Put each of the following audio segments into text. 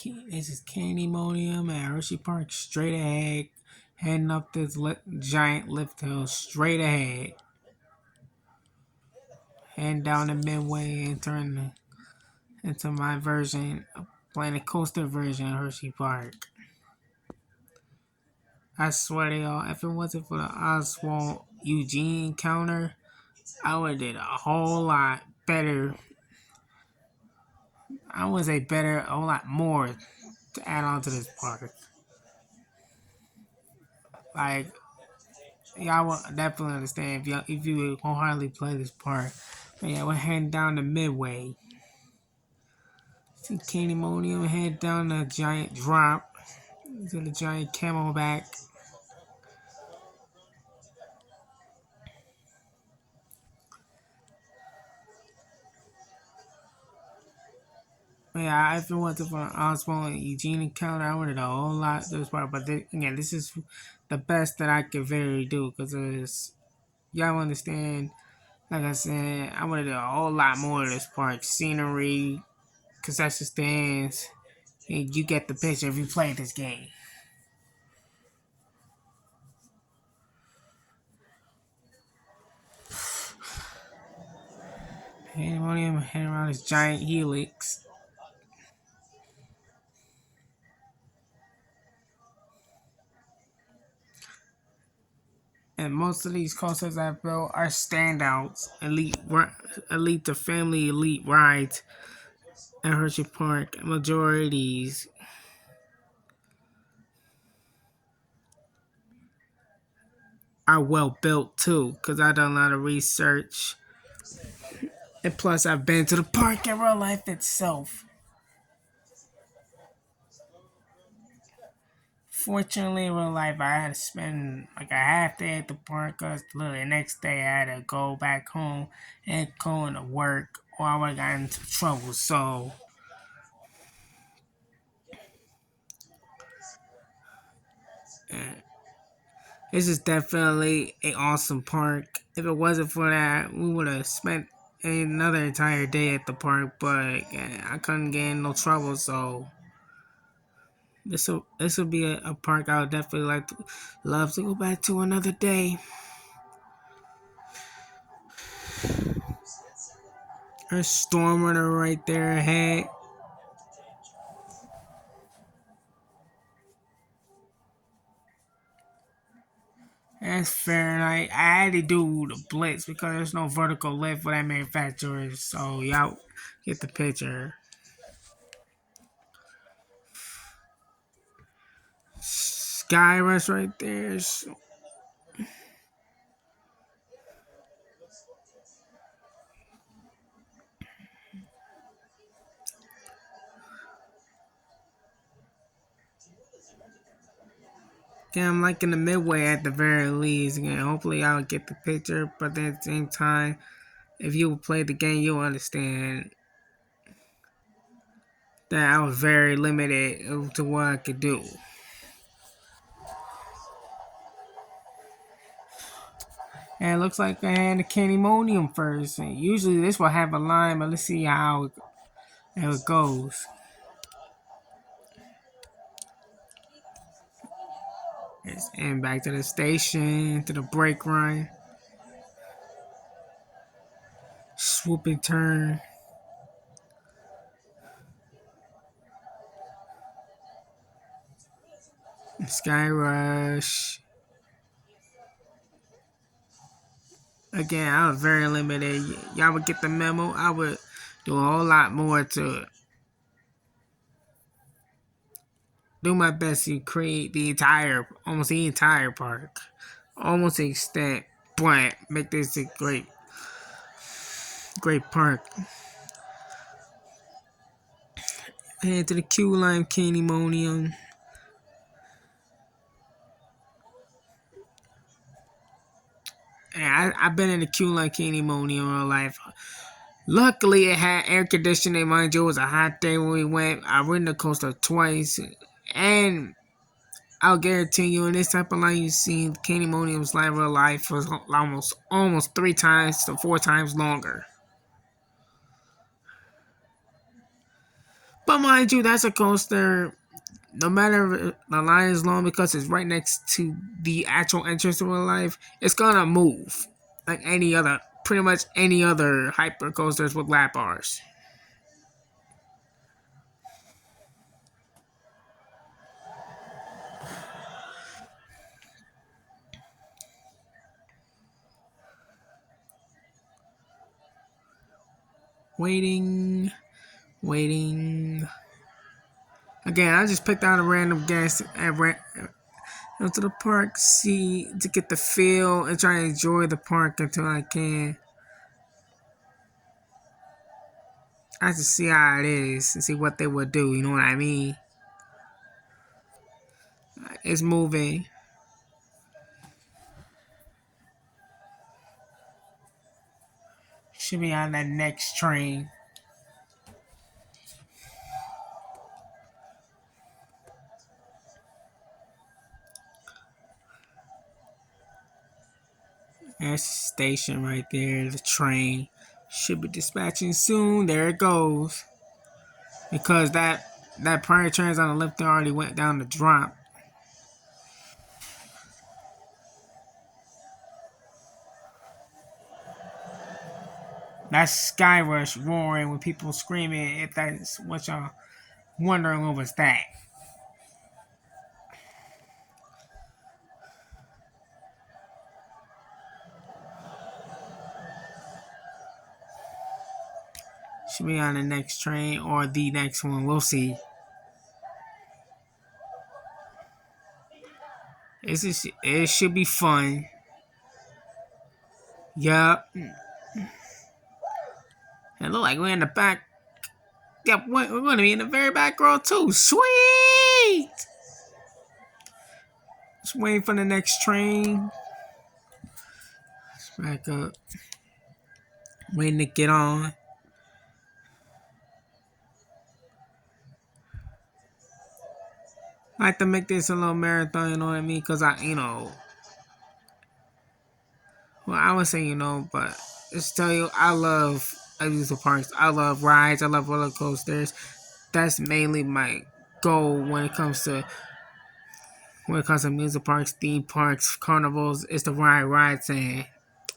This is Candymonium at Hersheypark, straight ahead, heading up this giant lift hill, straight ahead, heading down the midway, entering into my version, playing the coaster version of Hersheypark. I swear to y'all, if it wasn't for the Oswald Eugene encounter, I would have did a whole lot better. I would say better, a whole lot more to add on to this park. Like, y'all will definitely understand if you wholeheartedly play this part. But yeah, we're heading down the midway. See Candymonium head down the giant drop to the giant camelback. But yeah, if it wasn't for Oswald and Eugene encounter, I would have done a whole lot to this part. But again, this is the best that I could very do because y'all understand. Like I said, I would have done a whole lot more of this park. Scenery, concession stands, and you get the picture if you play this game. Candymonium heading around this giant helix. And most of these coasters I've built are standouts, elite to family elite rides at Hersheypark. Majority of these are well built too, because I've done a lot of research. And plus, I've been to the park in real life itself. Fortunately, in real life, I had to spend like a half day at the park because literally the next day I had to go back home and go into work or I would have gotten into trouble. So, this is definitely an awesome park. If it wasn't for that, we would have spent another entire day at the park, but I couldn't get in no trouble, so this will be a park I would definitely love to go back to another day. There's Storm Runner right there ahead. That's Fahrenheit. I had to do the blitz because there's no vertical lift for that manufacturer, so y'all get the picture. Skyrush right there. Yeah, I'm liking the midway at the very least. Again, hopefully I'll get the picture, but then at the same time, if you play the game, you'll understand that I was very limited to what I could do. And it looks like I had the Candymonium first. And usually this will have a line, but let's see how it goes. And back to the station, to the brake run. Swoop and turn. Skyrush. Again, I was very limited. Y'all would get the memo. I would do a whole lot more to do my best to create almost the entire park. Almost the extent, but make this a great park. Head to the Q Line Candymonium. And I've been in the Q Line Candymonium in real life. Luckily, it had air conditioning. Mind you, it was a hot day when we went. I ridden the coaster twice. And I'll guarantee you, in this type of line, you've seen Candymonium's line in real life was almost 3 times to 4 times longer. But mind you, that's a coaster. No matter the line is long because it's right next to the actual entrance to real life, it's gonna move like any other, pretty much any other hyper coasters with lap bars. Waiting, waiting. Again, I just picked out a random guest and ran into the park, see to get the feel and try to enjoy the park until I can. I just see how it is and see what they would do. You know what I mean? It's moving. Should be on that next train. There's the station right there. The train should be dispatching soon. There it goes. Because that prior trains on the left already went down the drop. That's Skyrush roaring with people screaming. If that's what y'all wondering, what was that? Should be on the next train or the next one. We'll see. It should be fun. Yup. It look like we're in the back. Yep, we're going to be in the very back row too. Sweet! Just waiting for the next train. Let's back up. Waiting to get on. I like to make this a little marathon, you know what I mean? Because well, I would say, but just tell you, I love amusement parks. I love rides. I love roller coasters. That's mainly my goal when it comes to amusement parks, theme parks, carnivals. It's to ride rides and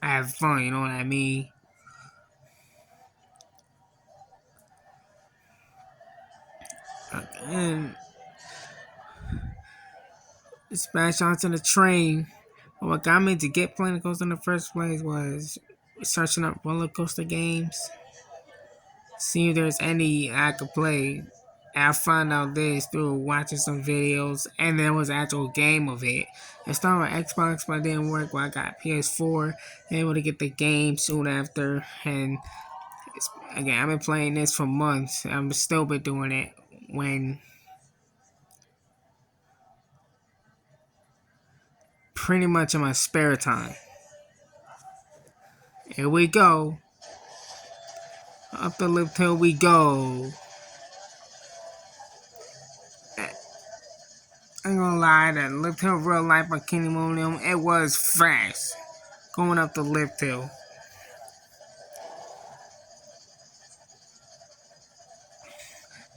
have fun. You know what I mean? And smash onto the train. But what got me to get Planet Coaster in the first place was searching up roller coaster games, seeing if there's any I could play. And I found out this through watching some videos, and there was an actual game of it. It started with Xbox, but it didn't work. Well, I got PS4, able to get the game soon after, and again, I've been playing this for months. I'm still been doing it when pretty much in my spare time. Here we go. Up the lift hill we go. I ain't gonna lie, that lift hill real life on Candymonium, it was fast. Going up the lift hill.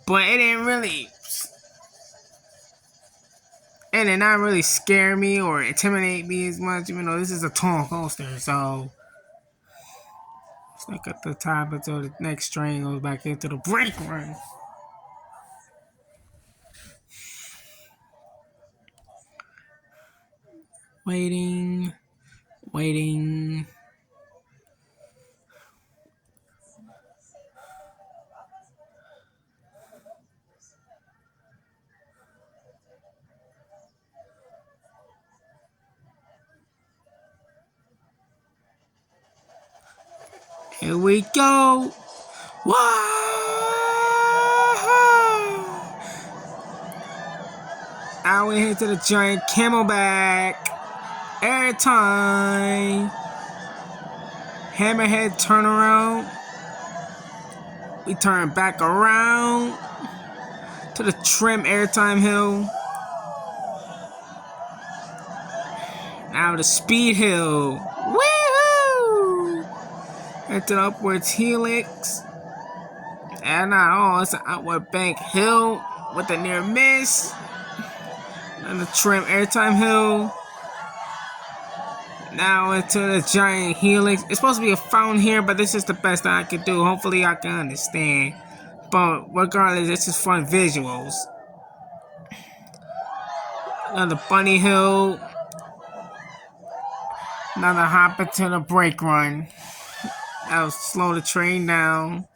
But it did not really scare me or intimidate me as much, even though this is a tall coaster, so stuck at the top until the next train goes back into the brake run. Waiting. Here we go. Whoa! Now we're here to the giant camelback. Airtime. Hammerhead turnaround. We turn back around to the trim airtime hill. Now the speed hill. Woohoo! Into the upwards helix. And not all, it's an outward bank hill with a near miss. And the trim airtime hill. Now into the giant helix. It's supposed to be a fountain here, but this is the best that I can do. Hopefully I can understand. But regardless, this is fun visuals. Another bunny hill. Another hop into the brake run. That'll slow the train down.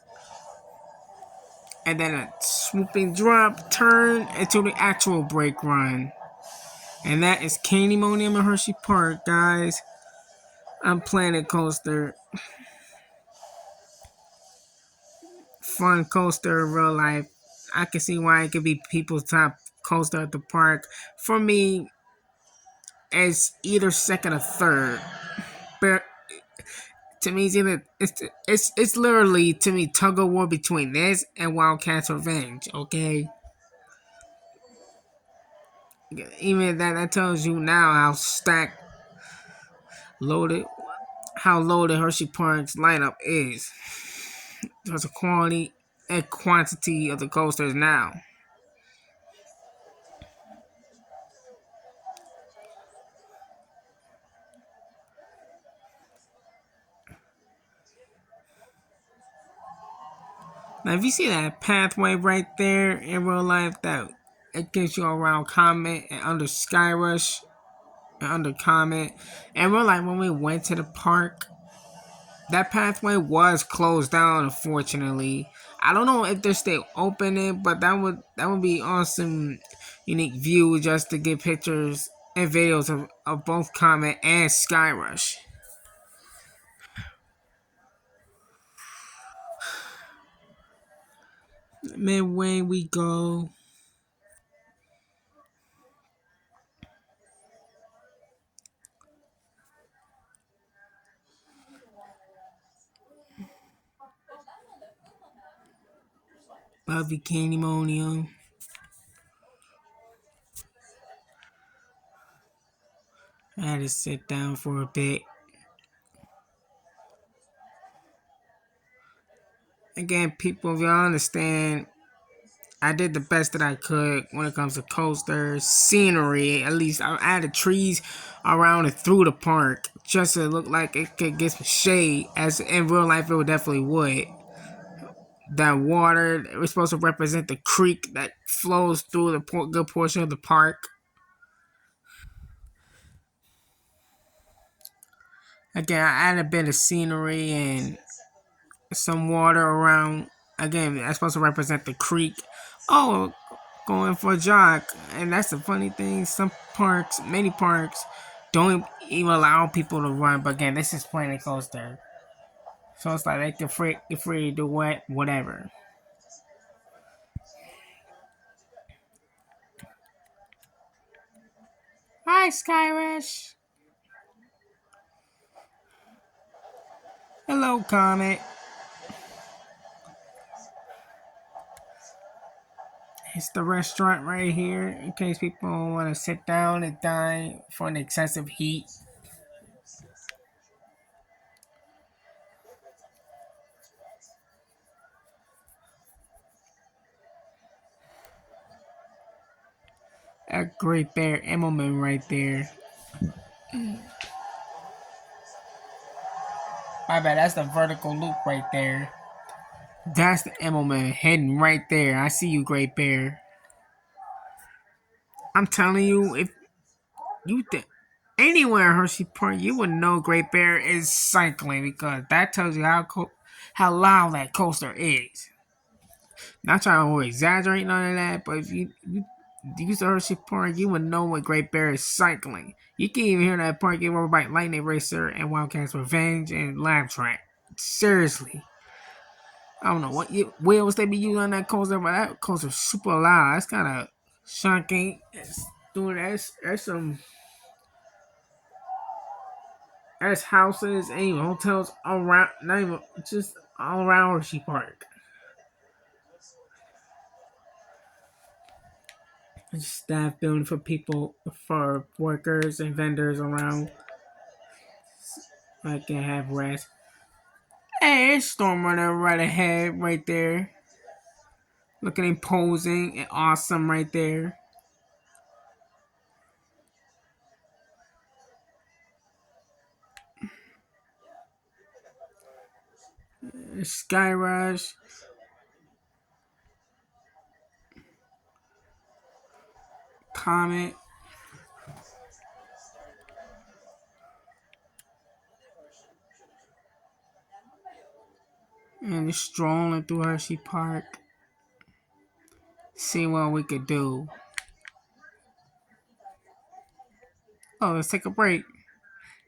And then a swooping drop turn into the actual brake run. And that is Candymonium and Hersheypark, guys. I'm Planet Coaster. Fun coaster in real life. I can see why it could be people's top coaster at the park. For me, it's either second or third. But to me, it's literally to me tug of war between this and Wildcat's Revenge. Okay, even that tells you now how stacked, loaded, how loaded Hersheypark's lineup is. There's a quality and quantity of the coasters now. Now, if you see that pathway right there in real life, that it gives you around Comet and under Skyrush and under Comet. And real life, when we went to the park, that pathway was closed down, unfortunately. I don't know if they're still opening, but that would be awesome, unique view just to get pictures and videos of both Comet and Skyrush. Midway we go. Lovely Candymonium. I had to sit down for a bit. Again, people, if y'all understand, I did the best that I could when it comes to coasters, scenery. At least I added trees around and through the park just to look like it could get some shade. As in real life, it would definitely would. That water was supposed to represent the creek that flows through the good portion of the park. Again, I added a bit of scenery and some water around. Again, that's supposed to represent the creek. Oh, going for a jog. And that's the funny thing. Some parks, many parks, don't even allow people to run. But again, this is Planet Coaster. So it's like they can free to do whatever. Hi, Skyrush. Hello, Comet. It's the restaurant right here in case people want to sit down and dine for an excessive heat. A Great Bear Emmelman right there. My bad, that's the vertical loop right there. That's the Emmelman hidden right there. I see you, Great Bear. I'm telling you, if you anywhere in Hersheypark, you would know Great Bear is cycling because that tells you how loud that coaster is. Not trying to over exaggerate none of that, but if you use the Hersheypark, you would know what Great Bear is cycling. You can even hear that park in Rubberbike Lightning Racer and Wildcat's Revenge and Lab Track. Seriously. I don't know what wheels they be using on that coaster, but that coaster's super loud. That's kind of shocking. There's some there's houses and even hotels around, not even just all around Hersheypark. Staff building for people, for workers and vendors around. I can have rest. Hey, it's Storm running right ahead, right there. Look at him posing and awesome right there. Skyrush. Comet. And just strolling through Hersheypark. See what we could do. Oh, let's take a break.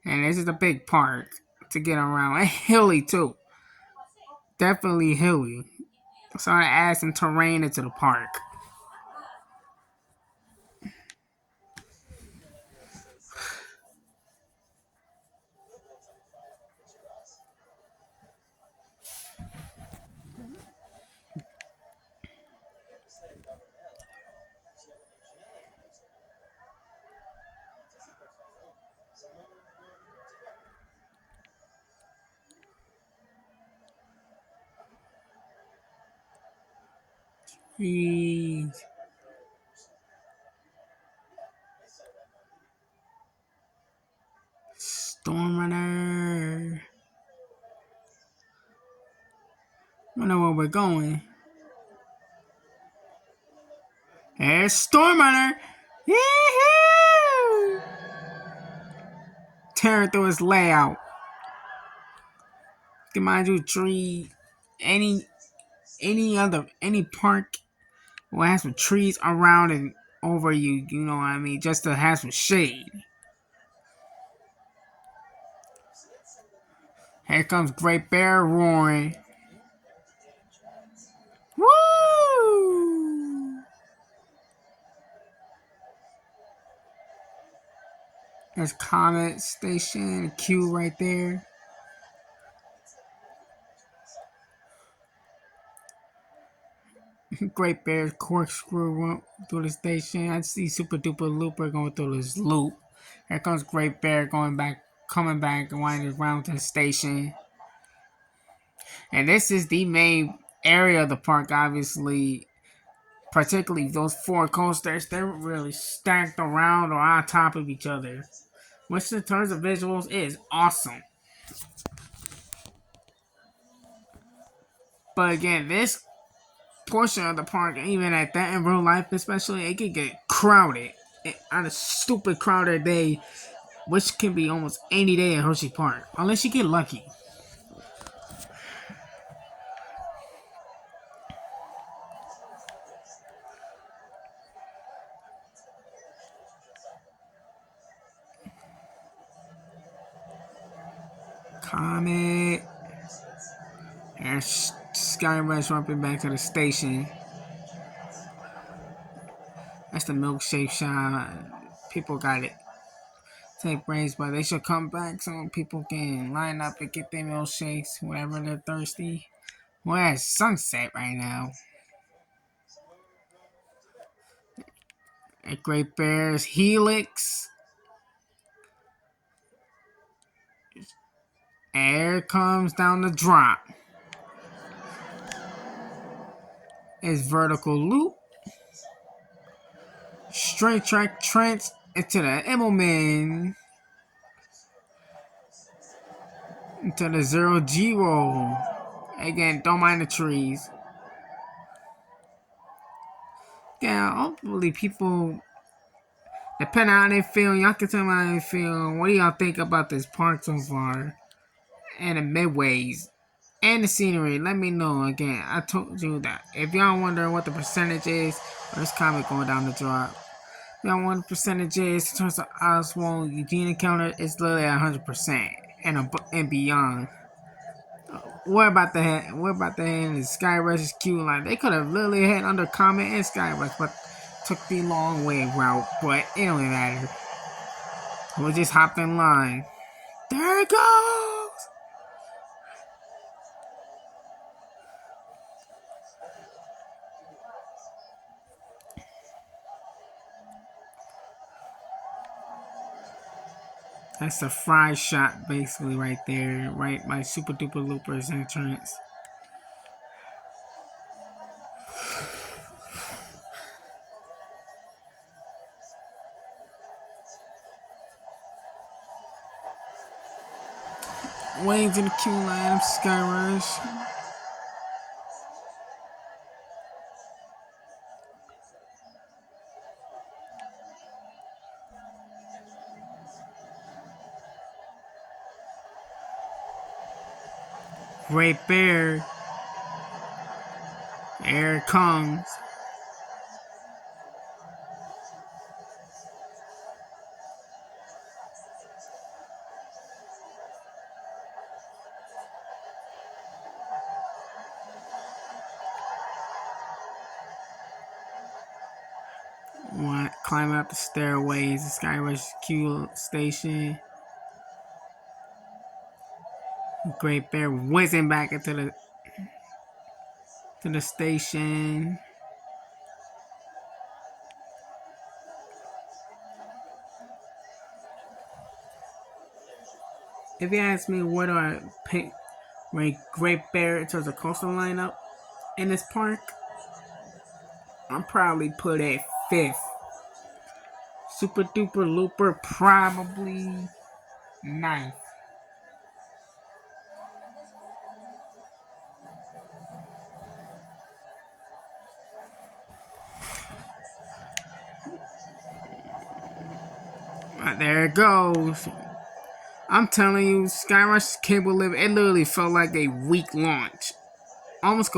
And this is a big park to get around. And hilly too. Definitely hilly. So I add some terrain into the park. Jeez. Storm Runner. I know where we're going. There's Storm Runner. Yee-hoo! Tearing through his layout. Can mind you, tree. Any park will have some trees around and over you. You know what I mean? Just to have some shade. Here comes Great Bear roaring. Woo! There's Comet Station, Q right there. Great Bear's corkscrew through the station. I see Super Duper Looper going through this loop. Here comes Great Bear coming back and winding around to the station. And this is the main area of the park, obviously. Particularly those four coasters, they're really stacked around or on top of each other. Which in terms of visuals is awesome. But again, this portion of the park, even at that in real life especially, it can get crowded. On a stupid crowded day, which can be almost any day at Hersheypark. Unless you get lucky. Comet. There's Skyrush jumping back to the station. That's the milkshake shop. People got it. Take breaks, but they should come back so people can line up and get their milkshakes whenever they're thirsty. Well, it's sunset right now. At Great Bear's Helix. Air comes down the drop. It's vertical loop. Straight track trench into the Immelman. Into the 0G roll. Again, don't mind the trees. Yeah, hopefully people, depending on how they feel, y'all can tell me how they feel. What do y'all think about this park so far? And the midways. And the scenery. Let me know. Again, I told you that. If y'all wondering what the percentage is, this comic going down the drop. If y'all want the percentage is in terms of Oswald Eugene encounter, it's literally 100% and beyond. What about the head and Skyrush is cute. Like they could have literally had under Comet and Skyrush, but took the long way route. But it don't even matter. We just hopped in line. There it goes. That's a fry shot basically right there. Right by Super Duper Looper's entrance. Wayne's in the Candymonium Skyrush. Great Bear. Here it comes. Climbing up the stairways, the Skyrush Q station. Great Bear whizzing back into the station. If you ask me what do I pick Great Bear in terms of coastal lineup in this park, I'm probably put at 5th. Super Duper Looper probably 9th. There it goes. I'm telling you, Skyrush Cable Lift, it literally felt like a weak launch. Almost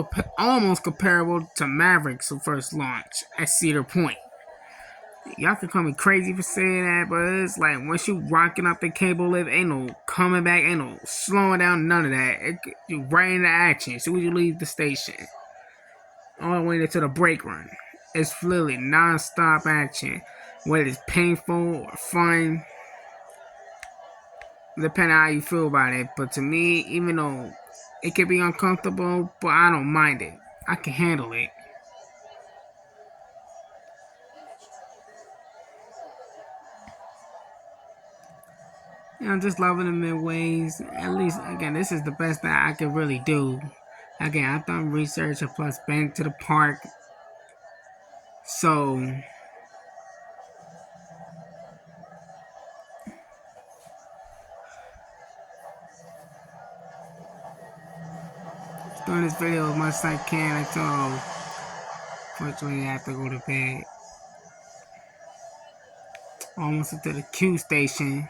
comparable to Maverick's first launch at Cedar Point. Y'all can call me crazy for saying that, but it's like once you rocking up the cable lift, ain't no coming back, ain't no slowing down, none of that. You right into action as soon as you leave the station. All the way to the brake run. It's literally non-stop action. Whether it's painful or fun, depending on how you feel about it. But to me, even though it can be uncomfortable, but I don't mind it. I can handle it. I'm just loving the midways. At least, again, this is the best that I could really do. Again, I've done research and plus been to the park. So, doing this video as much as I can until, fortunately, I have to go to bed. Almost into the Q station.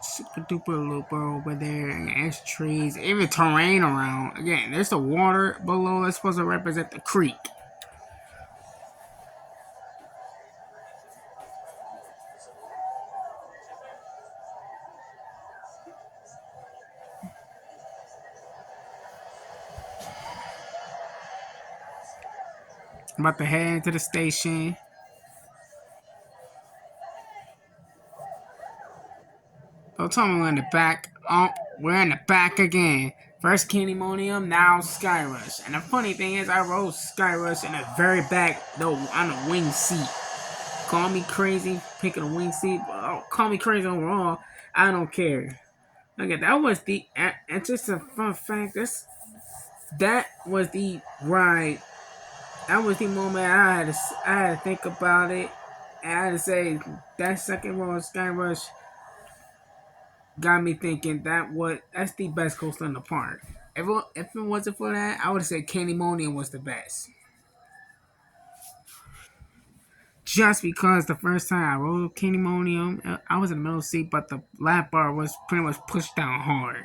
Super duper looper over there, and there's trees, even terrain around. Again, there's the water below that's supposed to represent the creek. I'm about to head into the station. Don't tell me we're in the back. Oh, we're in the back again. First Candymonium, now Skyrush. And the funny thing is, I rode Skyrush in the very back, though, on the wing seat. Call me crazy, picking a wing seat. Oh, call me crazy overall. I don't care. Okay, that was the. And just a fun fact, that was the ride. That was the moment I had to think about it. And I had to say that second row of Skyrush got me thinking that's the best coaster in the park. If it wasn't for that, I would have said Candymonium was the best. Just because the first time I rode Candymonium, I was in the middle seat, but the lap bar was pretty much pushed down hard.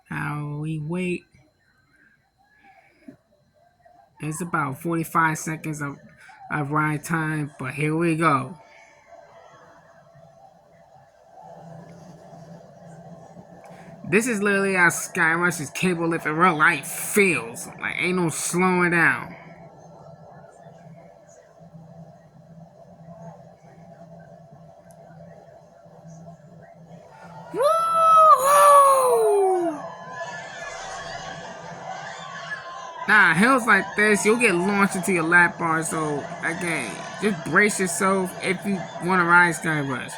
Now we wait. It's about 45 seconds of ride time, but here we go. This is literally how Skyrush's cable lift in real life feels. Like, ain't no slowing down. Nah, hills like this, you'll get launched into your lap bar. So again, just brace yourself if you want to ride Skyrush.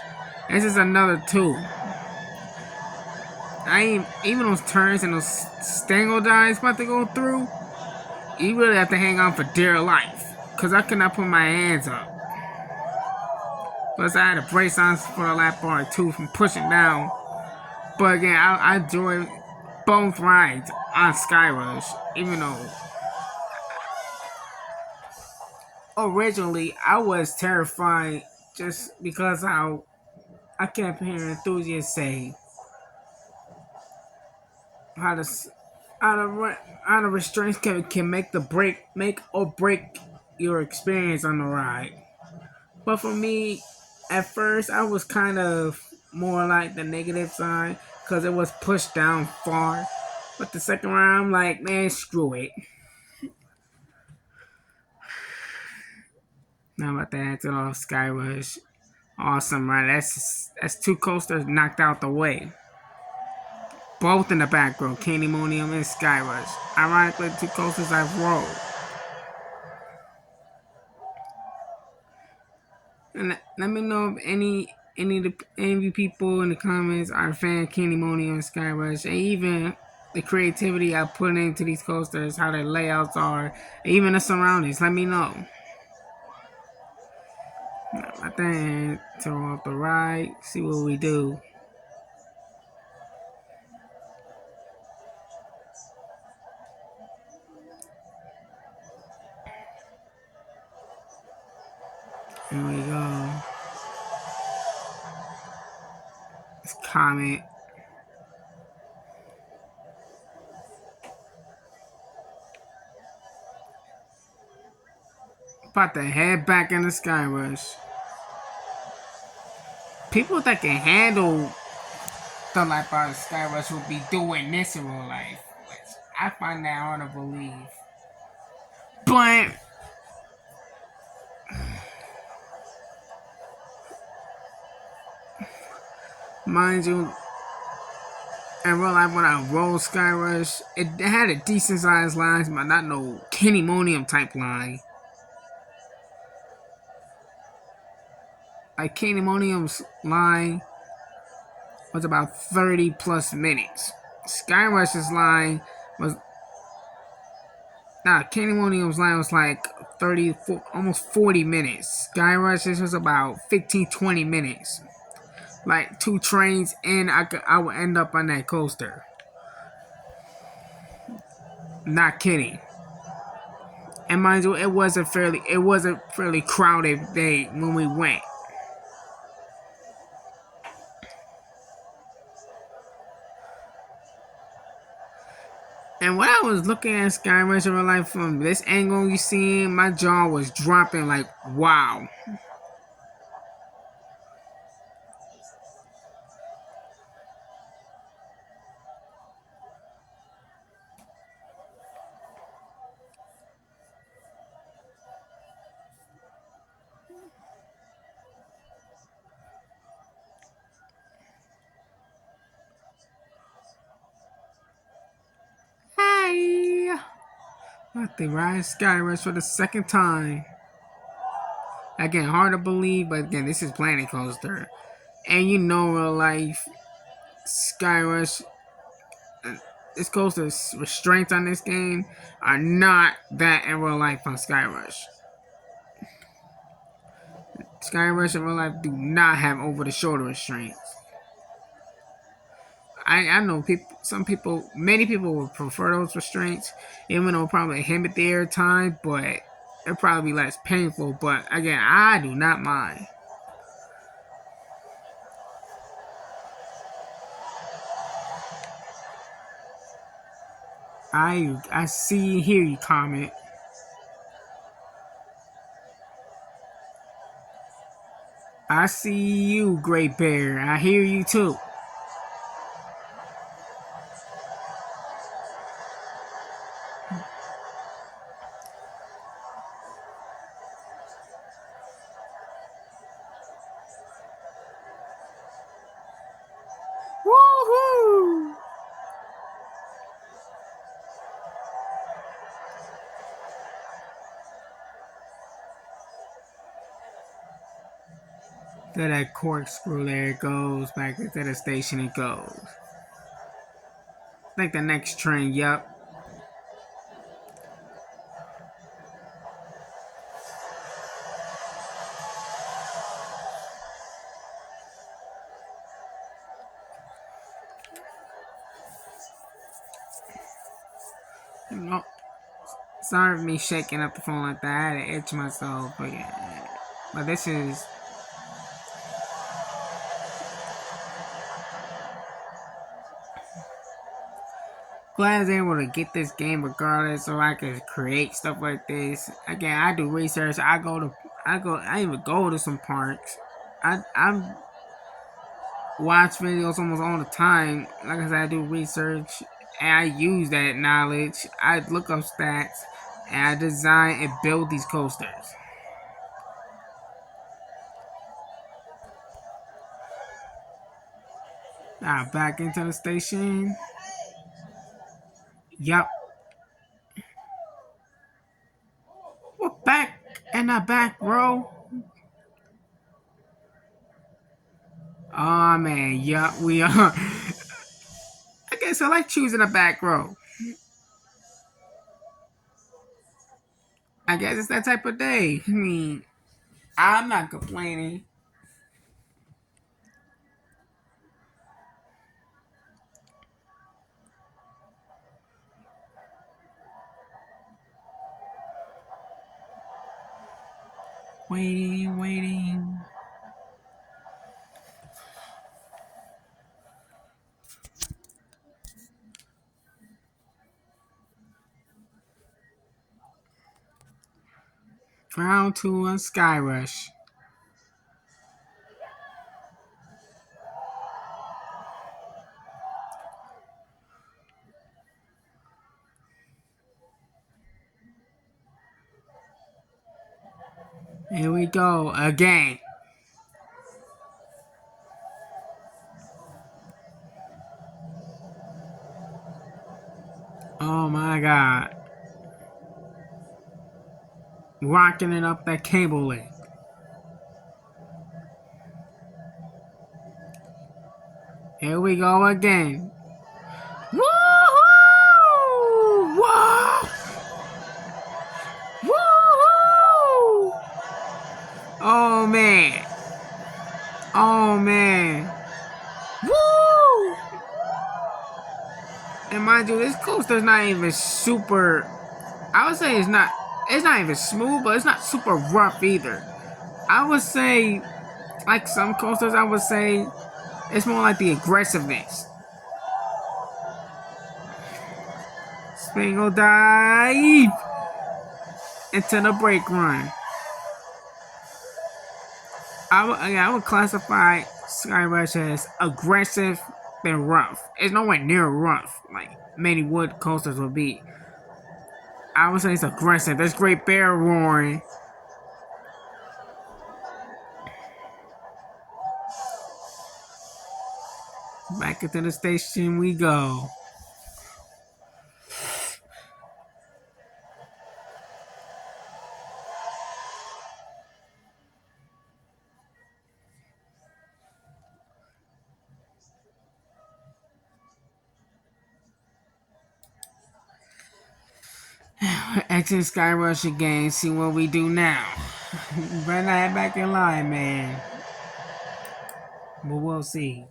This is another tool. I ain't even those turns and those stangle dives about to go through. You really have to hang on for dear life, cause I could not put my hands up. Plus, I had a brace on for the lap bar too from pushing down. But again, I enjoy both rides on Skyrush, even though originally I was terrified just because how I kept hearing enthusiasts say how the how the restraints can make or break your experience on the ride. But for me, at first I was kind of more like the negative side because it was pushed down far. But the second round, I'm like, man, screw it. Now I'm about to add to off Skyrush. Awesome, right? That's two coasters knocked out the way. Both in the back row, Candymonium and Skyrush. Ironically, the two coasters I've rode. And let me know if any of you people in the comments are a fan of Candymonium and Skyrush, and even the creativity I put into these coasters, how their layouts are, even the surroundings. Let me know. I think turn off the ride, see what we do. Here we go. Let's comment. About to head back in the Skyrush. People that can handle the life out of Skyrush will be doing this in real life, which I find that hard to believe. But mind you, in real life when I rolled Skyrush, it had a decent sized line, but not no Candymonium type line. Like Candymonium's line was about 30 plus minutes. Skyrush's line was Candymonium's line was like 30, almost 40 minutes. Skyrush's was about 15-20 minutes. Like 2 trains in, I would end up on that coaster. Not kidding. And mind you, it was a fairly crowded day when we went. And when I was looking at Skyrush in real life from this angle you see, my jaw was dropping like, wow. Hi! About to ride Skyrush for the second time. Again, hard to believe, but again, this is Planet Coaster. And you know real life, Skyrush, this coaster's restraints on this game are not that in real life on Skyrush. Skyrush in real life do not have over the shoulder restraints. I know many people would prefer those restraints, even though probably inhibit the air time, but it'll probably be less painful. But again, I do not mind. I see and hear you comment. I see you, Great Bear. I hear you too. Woohoo! To that corkscrew, there it goes. Back into the station it goes. I think the next train, yep. No, sorry for me shaking up the phone like that. I had to itch myself, but this is. Glad I was able to get this game regardless, so I could create stuff like this. Again, I do research. I even go to some parks. I watch videos almost all the time. Like I said, I do research and I use that knowledge. I look up stats and I design and build these coasters. Now back into the station. Yup. We're back in the back row. Oh man, yup, we are. I guess I like choosing a back row. I guess it's that type of day. I mean, I'm not complaining. Waiting. Round 2 on Skyrush. Here we go again. Oh my god. Rocking it up that cable link. Here we go again. Woohoo! Whoa! Woohoo! Oh man. Oh man. Woo! And mind you, this coaster's not even super. I would say it's not even smooth, but it's not super rough either. I would say, like some coasters, I would say it's more like the aggressiveness. Spingle dive into the brake run. I would classify Skyrush as aggressive than rough. It's nowhere near rough like many wood coasters would be. I would say it's aggressive. There's Great Bear roaring. Back into the station we go. Exit Skyrush again. See what we do now. Better not head back in line, man. But we'll see.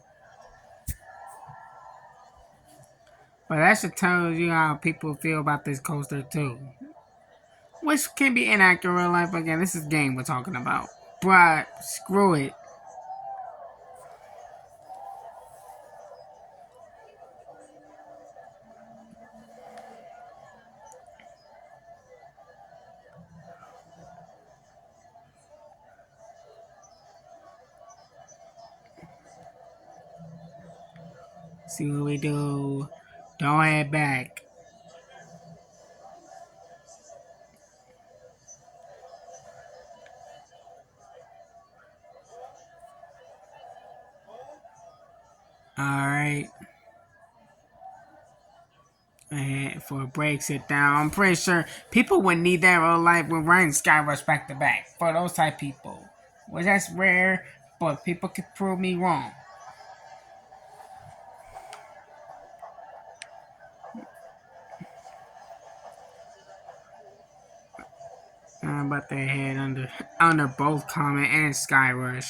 But that should tell you how people feel about this coaster too. Which can be inaccurate in real life. Again, this is game we're talking about. But screw it. See what we do. Don't head back. Alright. And for a break, sit down. I'm pretty sure people would need that in real life when riding Skyrush back to back. For those type people. Which that's rare. but people can prove me wrong. I'm about to head under both Comet and Skyrush.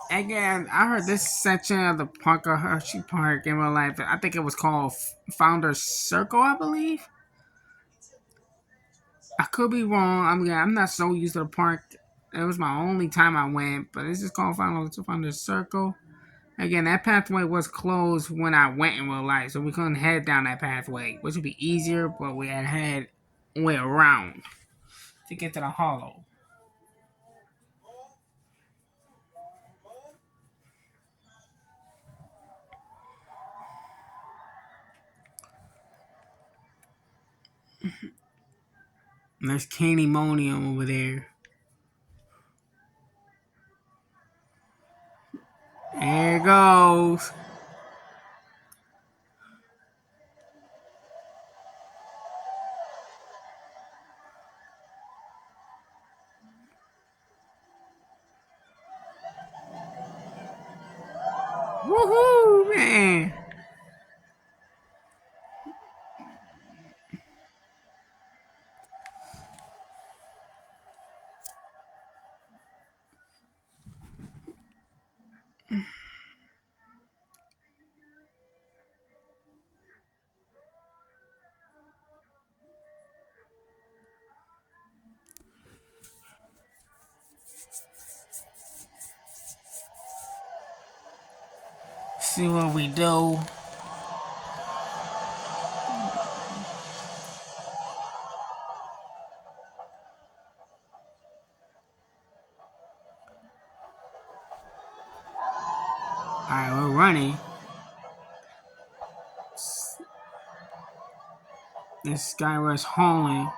Again, I heard this section of the park of Hersheypark in real life. I think it was called Founder's Circle, I believe. I could be wrong. I'm not so used to the park. It was my only time I went, but this is called Founder's Circle. Again, that pathway was closed when I went in real life, so we couldn't head down that pathway, which would be easier, but we had to head way around to get to the hollow. And there's Candymonium over there. There it goes. Woohoo, man. See what we do. Alright, we're running. This guy was hauling.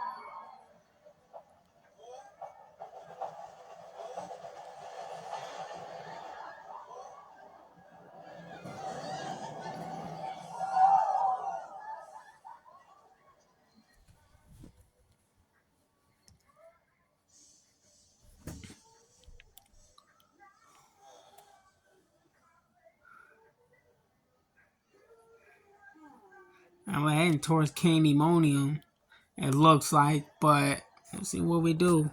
And we're heading towards Candymonium. It looks like, but let's see what we do.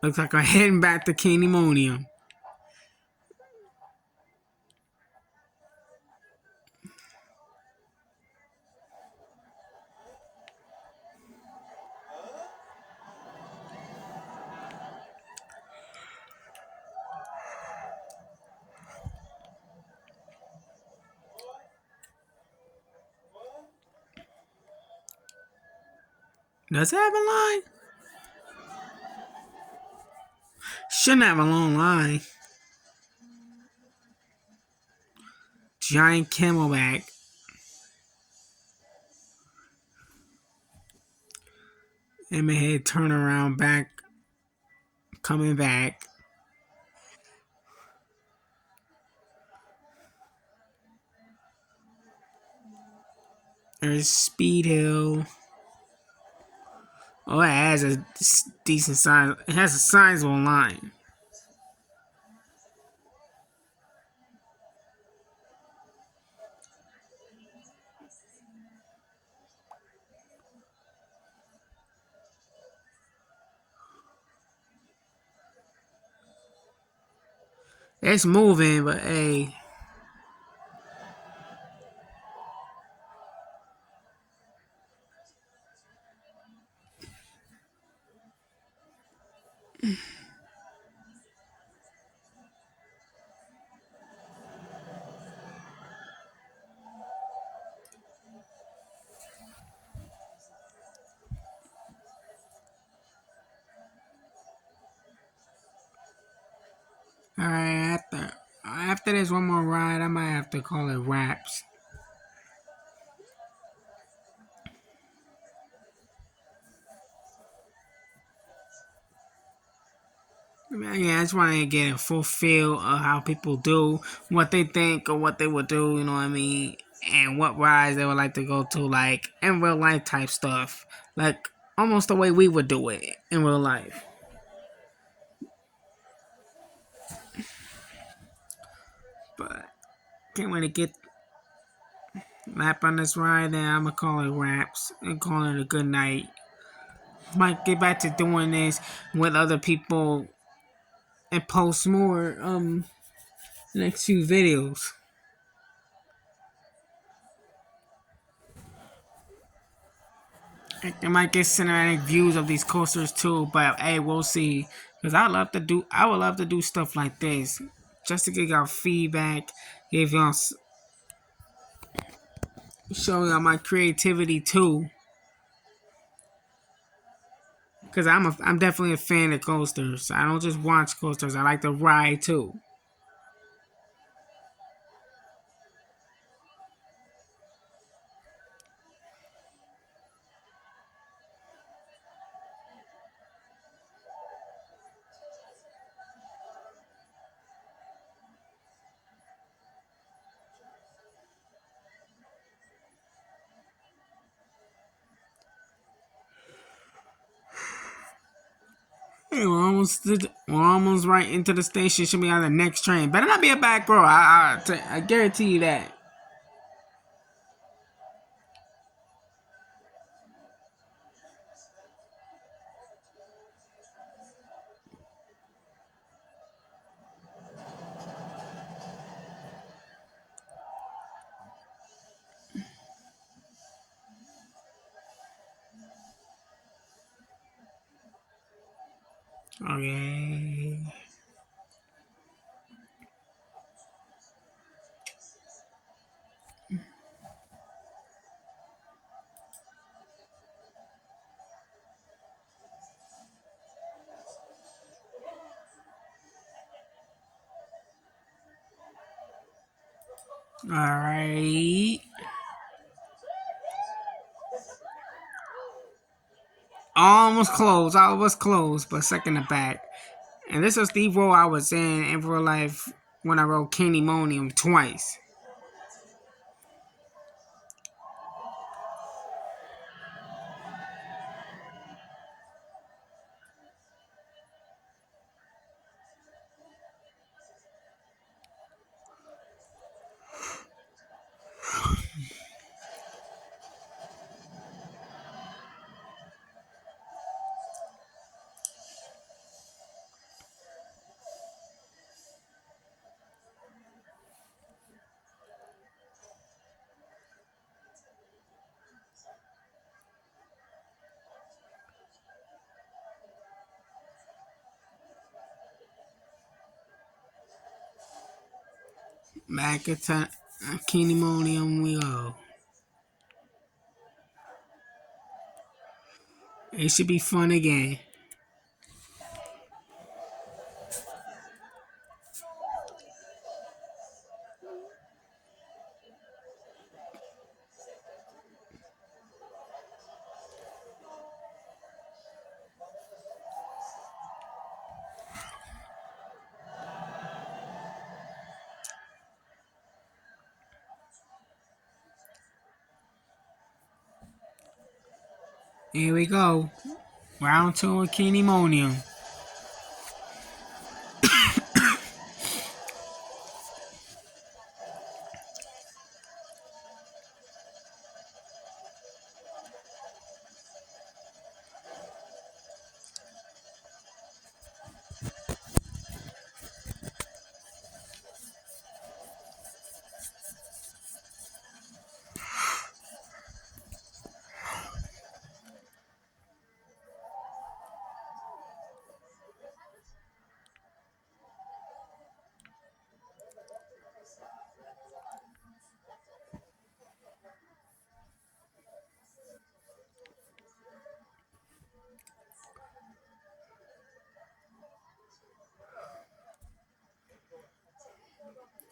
Looks like we're heading back to Candymonium. Does it have a line? Shouldn't have a long line. Giant camelback. And my head turn around back. Coming back. There's Speed Hill. Oh, it has a decent size. It has a sizable line. It's moving, but hey. Alright, after this one more ride, I might have to call it wraps. Yeah, I just want to get a full feel of how people do, what they think or what they would do, you know what I mean? And what rides they would like to go to, like in real life type stuff. Like almost the way we would do it in real life. But can't wait to get lap on this ride, then I'm gonna call it wraps and call it a good night. Might get back to doing this with other people and post more next few videos. I might get cinematic views of these coasters too, but hey, we'll see. Cause I would love to do stuff like this, just to get y'all feedback, give y'all, show y'all my creativity too. Cause I'm definitely a fan of coasters. I don't just watch coasters. I like to ride too. Hey, we're almost right into the station. Should be on the next train. Better not be a back row. I guarantee you that. Okay. All right. Almost close. I was close, but second to back. And this was the role I was in real life when I wrote Candymonium twice. Back at Candymonium we go. It should be fun again. Here we go. Round two of Candymonium.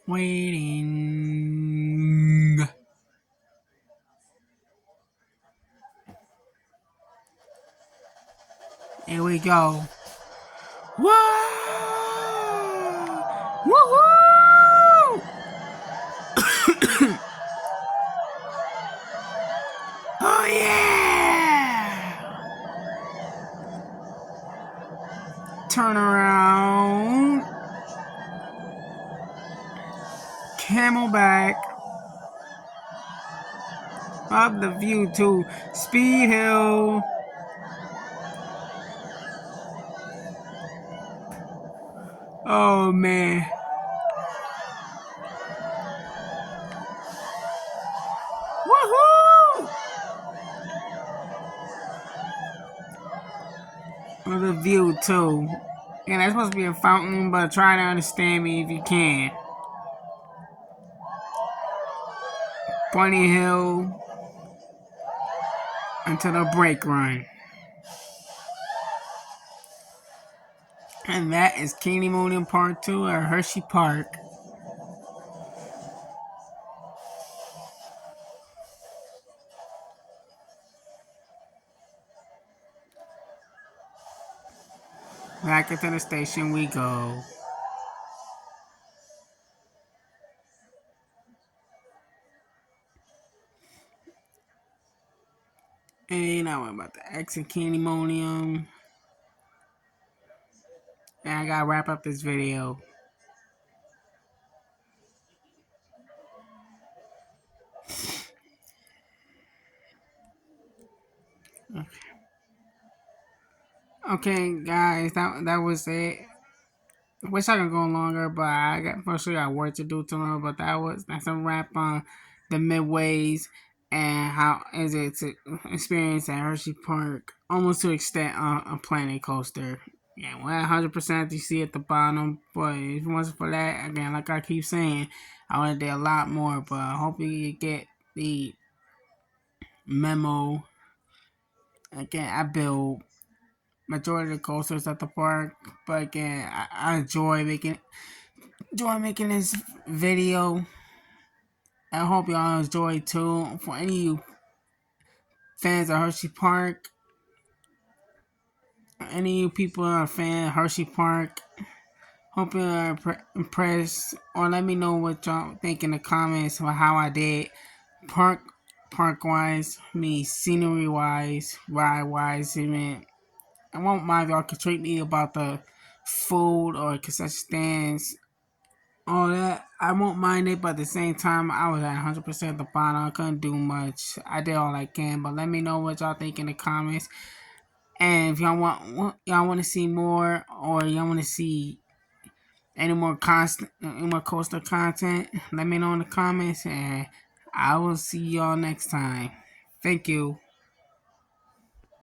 Waiting. Here we go. What? Woohoo! Oh yeah! Turn around. Camelback. Up the view to Speed Hill. Oh man. Woohoo! Up the view too. And that's supposed to be a fountain, but try to understand me if you can. Bunny Hill until the brake run. And that is Candymonium Part 2 at Hersheypark. Back into the station we go. And now I'm about to exit Candymonium. And I gotta wrap up this video. Okay, guys, that was it. I wish I could go longer, but I got work to do tomorrow. But that's a wrap on the midways and how is it to experience at Hersheypark, almost to extent a Planet Coaster. Yeah, 100% you see at the bottom. But if it wasn't for that, again, like I keep saying, I would have did a lot more. But I hope you get the memo. Again, I build majority of the coasters at the park, but again, I enjoy making this video. I hope y'all enjoy too. For any of you fans of Hersheypark, any of you people that are a fan of Hersheypark, hope you are impressed. Or let me know what y'all think in the comments about how I did park wise, scenery wise, ride wise. Even I won't mind if y'all can treat me about the food or concession stands, all that. I won't mind it, but at the same time, I was at 100% at the bottom. I couldn't do much. I did all I can, but let me know what y'all think in the comments. And if y'all want to see more, or y'all want to see any more coaster content, let me know in the comments, and I will see y'all next time. Thank you.